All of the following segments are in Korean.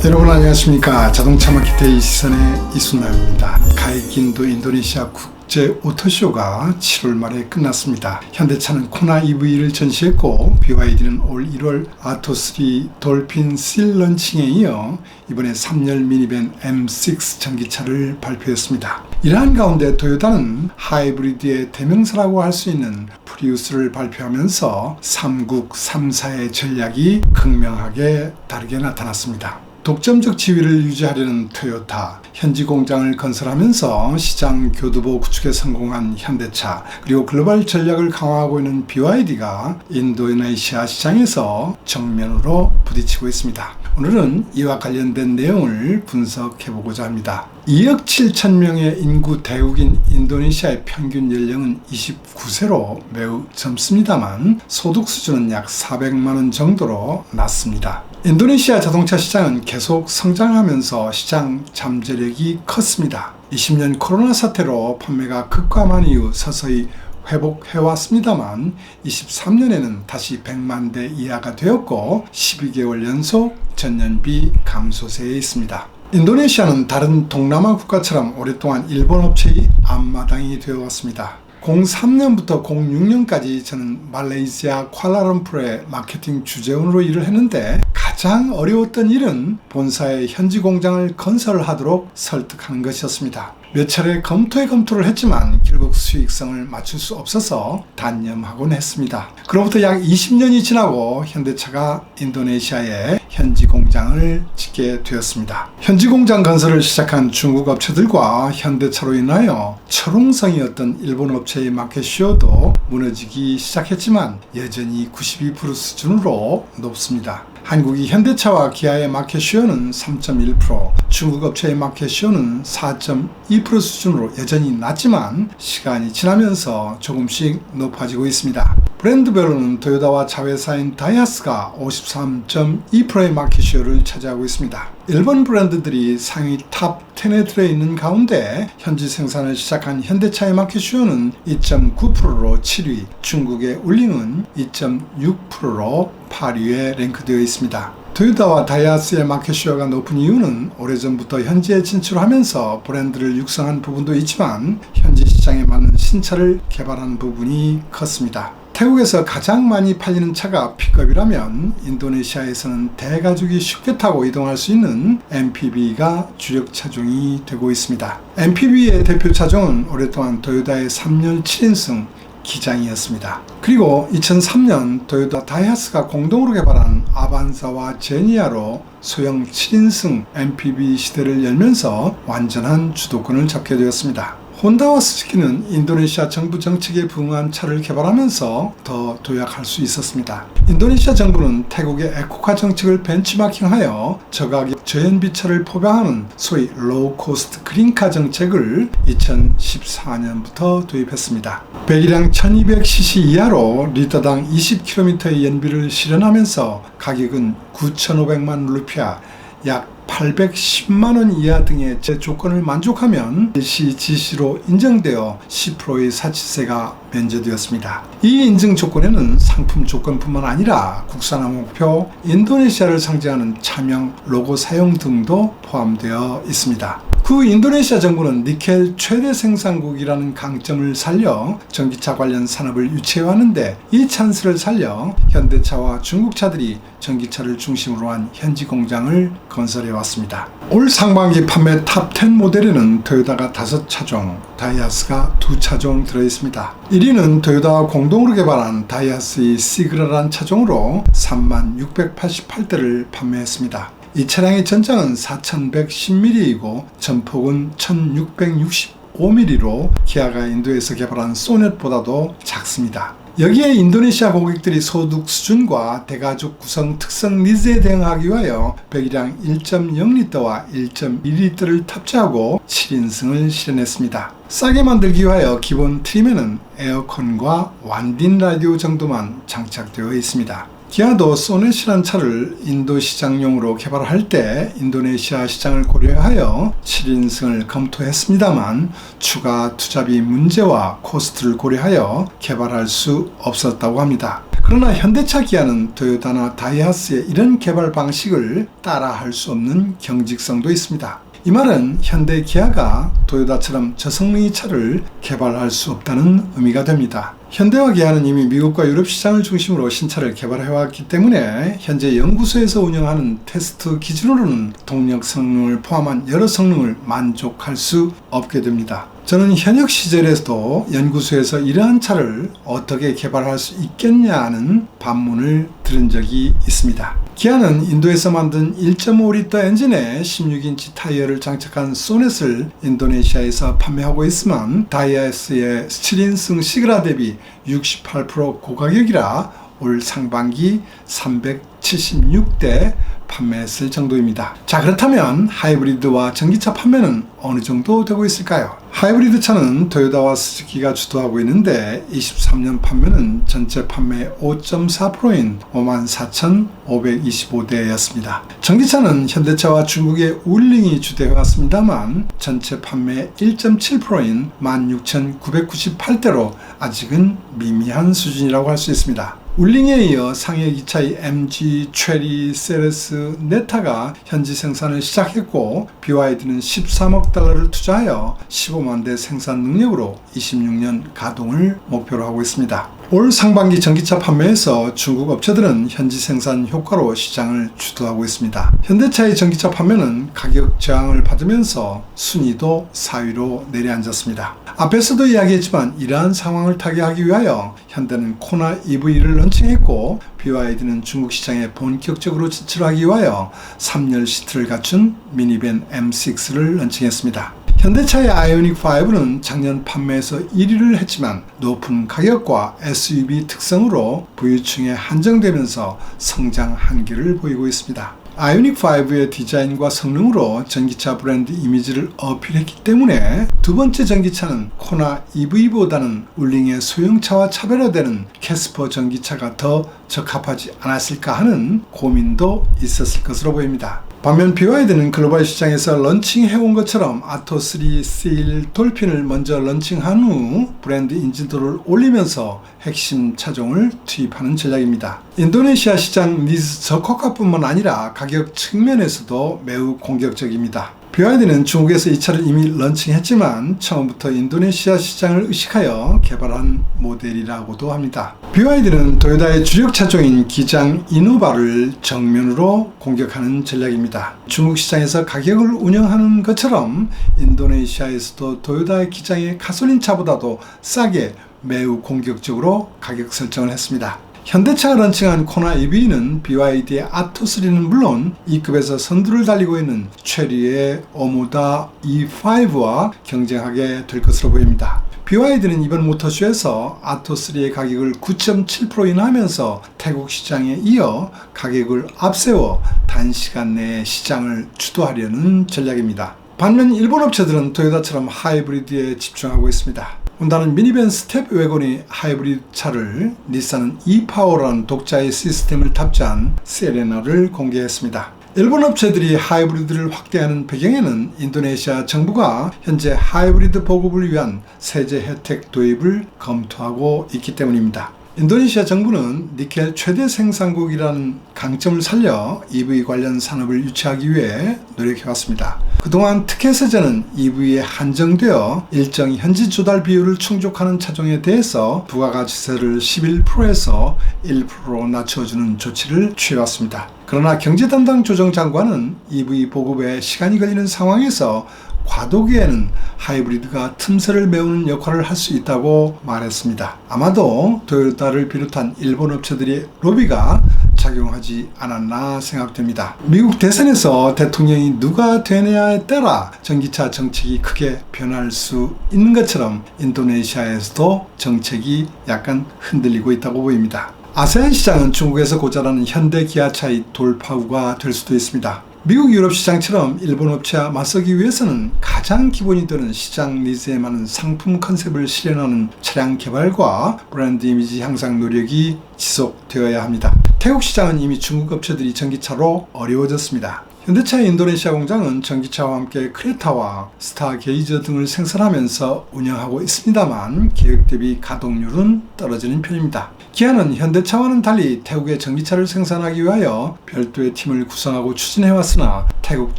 여러분 안녕하십니까. 자동차 마케트의 시선의 이순남입니다. 가이킨도 인도네시아 국제 오토쇼가 7월 말에 끝났습니다. 현대차는 코나 EV를 전시했고 BYD는 올 1월 아토3 돌핀 실 런칭에 이어 이번에 3열 미니밴 M6 전기차를 발표했습니다. 이러한 가운데 토요타는 하이브리드의 대명사라고 할 수 있는 프리우스를 발표하면서 3국 3사의 전략이 극명하게 다르게 나타났습니다. 독점적 지위를 유지하려는 토요타, 현지 공장을 건설하면서 시장 교두보 구축에 성공한 현대차, 그리고 글로벌 전략을 강화하고 있는 BYD가 인도네시아 시장에서 정면으로 부딪히고 있습니다. 오늘은 이와 관련된 내용을 분석해보고자 합니다. 2억 7천 명의 인구 대국인 인도네시아의 평균 연령은 29세로 매우 젊습니다만 소득 수준은 약 400만 원 정도로 낮습니다. 인도네시아 자동차 시장은 계속 성장하면서 시장 잠재력이 컸습니다. 20년 코로나 사태로 판매가 급감한 이후 서서히 회복해왔습니다만 23년에는 다시 100만 대 이하가 되었고 12개월 연속 전년비 감소세에 있습니다. 인도네시아는 다른 동남아 국가처럼 오랫동안 일본 업체의 앞마당이 되어왔습니다. 03년부터 06년까지 저는 말레이시아 쿠알라룸푸르의 마케팅 주재원으로 일을 했는데 가장 어려웠던 일은 본사의 현지 공장을 건설하도록 설득하는 것이었습니다. 몇 차례 검토를 했지만 결국 수익성을 맞출 수 없어서 단념하곤 했습니다. 그로부터 약 20년이 지나고 현대차가 인도네시아에 현지 공장을 짓게 되었습니다. 현지 공장 건설을 시작한 중국 업체들과 현대차로 인하여 철옹성이었던 일본 업체의 마켓쇼도 무너지기 시작했지만 여전히 92% 수준으로 높습니다. 한국이 현대차와 기아의 마켓쇼는 3.1%, 중국 업체의 마켓쇼는 4.2% 수준으로 여전히 낮지만 시간이 지나면서 조금씩 높아지고 있습니다. 브랜드별로는 토요타와 자회사인 다이하스가 53.2%의 마켓쇼를 차지하고 있습니다. 일본 브랜드들이 상위 탑 10에 들어있는 가운데 현지 생산을 시작한 현대차의 마켓쇼는 2.9%로 7위, 중국의 울링은 2.6%로 8위에 랭크되어 있습니다. 토요타와 다이하스의 마켓쇼가 높은 이유는 오래전부터 현지에 진출하면서 브랜드를 육성한 부분도 있지만 현지 시장에 맞는 신차를 개발한 부분이 컸습니다. 태국에서 가장 많이 팔리는 차가 픽업이라면 인도네시아에서는 대가족이 쉽게 타고 이동할 수 있는 MPV가 주력 차종이 되고 있습니다. MPV의 대표 차종은 오랫동안 토요타의 3열 7인승 기장이었습니다. 그리고 2003년 토요타 다이하스가 공동으로 개발한 아반자와 제니아로 소형 7인승 MPV 시대를 열면서 완전한 주도권을 잡게 되었습니다. 혼다와 스즈키는 인도네시아 정부 정책에 부응한 차를 개발하면서 더 도약할 수 있었습니다. 인도네시아 정부는 태국의 에코카 정책을 벤치마킹하여 저가격 저연비차를 포병하는 소위 로우 코스트 그린카 정책을 2014년부터 도입했습니다. 배기량 1200cc 이하로 리터당 20km의 연비를 실현하면서 가격은 9,500만 루피아, 약 810만원 이하 등의 조건을 만족하면 LCGC로 인정되어 10%의 사치세가 면제되었습니다. 이 인증 조건에는 상품 조건뿐만 아니라 국산화 목표 인도네시아를 상징하는 차명 로고 사용 등도 포함되어 있습니다. 그 인도네시아 정부는 니켈 최대 생산국이라는 강점을 살려 전기차 관련 산업을 유치해왔는데 이 찬스를 살려 현대차와 중국차들이 전기차를 중심으로 한 현지 공장을 건설해왔습니다. 올 상반기 판매 탑 10 모델에는 토요타가 5차종, 다이하스가 2차종 들어있습니다. 1위는 토요타와 공동으로 개발한 다이하스의 시그라란 차종으로 3688대를 판매했습니다. 이 차량의 전장은 4110mm이고 전폭은 1665mm로 기아가 인도에서 개발한 소넷보다도 작습니다. 여기에 인도네시아 고객들이 소득 수준과 대가족 구성 특성 니즈에 대응하기 위하여 배기량 1.0L와 1.2L를 탑재하고 7인승을 실현했습니다. 싸게 만들기 위하여 기본 트림에는 에어컨과 완딘 라디오 정도만 장착되어 있습니다. 기아도 소넷이라는 차를 인도 시장용으로 개발할 때 인도네시아 시장을 고려하여 7인승을 검토했습니다만 추가 투자비 문제와 코스트를 고려하여 개발할 수 없었다고 합니다. 그러나 현대차 기아는 토요타나 다이하츠의 이런 개발 방식을 따라할 수 없는 경직성도 있습니다. 이 말은 현대 기아가 토요타처럼 저성능의 차를 개발할 수 없다는 의미가 됩니다. 현대와 기아는 이미 미국과 유럽 시장을 중심으로 신차를 개발해왔기 때문에 현재 연구소에서 운영하는 테스트 기준으로는 동력 성능을 포함한 여러 성능을 만족할 수 없게 됩니다. 저는 현역 시절에도 연구소에서 이러한 차를 어떻게 개발할 수 있겠냐 하는 반문을 들은 적이 있습니다. 기아는 인도에서 만든 1.5리터 엔진에 16인치 타이어를 장착한 소넷을 인도네시아에서 판매하고 있으면 다이하츠의 7인승 시그라 대비 68% 고가격이라 올 상반기 376대 판매했을 정도입니다. 자, 그렇다면 하이브리드와 전기차 판매는 어느 정도 되고 있을까요? 하이브리드 차는 토요타와 스즈키가 주도하고 있는데 23년 판매는 전체 판매의 5.4%인 54,525대였습니다. 전기차는 현대차와 중국의 울링이 주도해왔습니다만 전체 판매의 1.7%인 16,998대로 아직은 미미한 수준이라고 할 수 있습니다. 울링에 이어 상해 기차의 MG, 체리, 세레스, 네타가 현지 생산을 시작했고 BYD는 13억 달러를 투자하여 15만 대 생산 능력으로 26년 가동을 목표로 하고 있습니다. 올 상반기 전기차 판매에서 중국 업체들은 현지 생산 효과로 시장을 주도하고 있습니다. 현대차의 전기차 판매는 가격 저항을 받으면서 순위도 4위로 내려앉았습니다. 앞에서도 이야기했지만 이러한 상황을 타개하기 위하여 현대는 코나 EV를 런칭했고 BYD는 중국 시장에 본격적으로 진출하기 위하여 3열 시트를 갖춘 미니밴 M6를 런칭했습니다. 현대차의 아이오닉5는 작년 판매에서 1위를 했지만 높은 가격과 SUV 특성으로 부유층에 한정되면서 성장 한계를 보이고 있습니다. 아이오닉5의 디자인과 성능으로 전기차 브랜드 이미지를 어필했기 때문에 두 번째 전기차는 코나 EV보다는 울링의 소형차와 차별화되는 캐스퍼 전기차가 더 적합하지 않았을까 하는 고민도 있었을 것으로 보입니다. 반면 BYD는 글로벌 시장에서 런칭해온 것처럼 아토3 세일 돌핀을 먼저 런칭한 후 브랜드 인지도를 올리면서 핵심 차종을 투입하는 전략입니다. 인도네시아 시장 니즈 적합화뿐만 아니라 가격 측면에서도 매우 공격적입니다. BYD는 중국에서 이 차를 이미 런칭했지만 처음부터 인도네시아 시장을 의식하여 개발한 모델이라고도 합니다. BYD는 토요타의 주력 차종인 기장 이노바를 정면으로 공격하는 전략입니다. 중국 시장에서 가격을 운영하는 것처럼 인도네시아에서도 토요타의 기장의 가솔린차보다도 싸게 매우 공격적으로 가격 설정을 했습니다. 현대차가 런칭한 코나 EV는 BYD의 아토3는 물론 2급에서 선두를 달리고 있는 체리의 오모다 E5와 경쟁하게 될 것으로 보입니다. BYD는 이번 모터쇼에서 아토3의 가격을 9.7% 인하하면서 태국 시장에 이어 가격을 앞세워 단시간 내에 시장을 주도하려는 전략입니다. 반면 일본 업체들은 토요타처럼 하이브리드에 집중하고 있습니다. 혼다는 미니밴 스텝 웨건이 하이브리드 차를, 닛산은 e파워라는 독자의 시스템을 탑재한 세레나를 공개했습니다. 일본 업체들이 하이브리드를 확대하는 배경에는 인도네시아 정부가 현재 하이브리드 보급을 위한 세제 혜택 도입을 검토하고 있기 때문입니다. 인도네시아 정부는 니켈 최대 생산국이라는 강점을 살려 EV 관련 산업을 유치하기 위해 노력해왔습니다. 그동안 특혜 세제는 EV에 한정되어 일정 현지 조달 비율을 충족하는 차종에 대해서 부가가치세를 11%에서 1%로 낮춰주는 조치를 취해왔습니다. 그러나 경제담당 조정장관은 EV 보급에 시간이 걸리는 상황에서 과도기에는 하이브리드가 틈새를 메우는 역할을 할 수 있다고 말했습니다. 아마도 토요타를 비롯한 일본 업체들의 로비가 작용하지 않았나 생각됩니다. 미국 대선에서 대통령이 누가 되느냐에 따라 전기차 정책이 크게 변할 수 있는 것처럼 인도네시아에서도 정책이 약간 흔들리고 있다고 보입니다. 아세안 시장은 중국에서 고자라는 현대 기아차의 돌파구가 될 수도 있습니다. 미국 유럽 시장처럼 일본 업체와 맞서기 위해서는 가장 기본이 되는 시장 니즈에 맞는 상품 컨셉을 실현하는 차량 개발과 브랜드 이미지 향상 노력이 지속되어야 합니다. 태국 시장은 이미 중국 업체들이 전기차로 어려워졌습니다. 현대차의 인도네시아 공장은 전기차와 함께 크레타와 스타게이저 등을 생산하면서 운영하고 있습니다만 계획 대비 가동률은 떨어지는 편입니다. 기아는 현대차와는 달리 태국의 전기차를 생산하기 위하여 별도의 팀을 구성하고 추진해왔으나 태국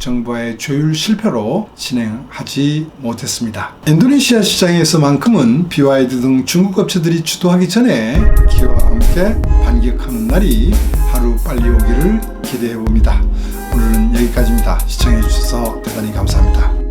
정부와의 조율 실패로 진행하지 못했습니다. 인도네시아 시장에서만큼은 BYD 등 중국 업체들이 주도하기 전에 기아와 함께 반격하는 날이 하루 빨리 오기를 기대해봅니다. 오늘은 여기까지입니다. 시청해주셔서 대단히 감사합니다.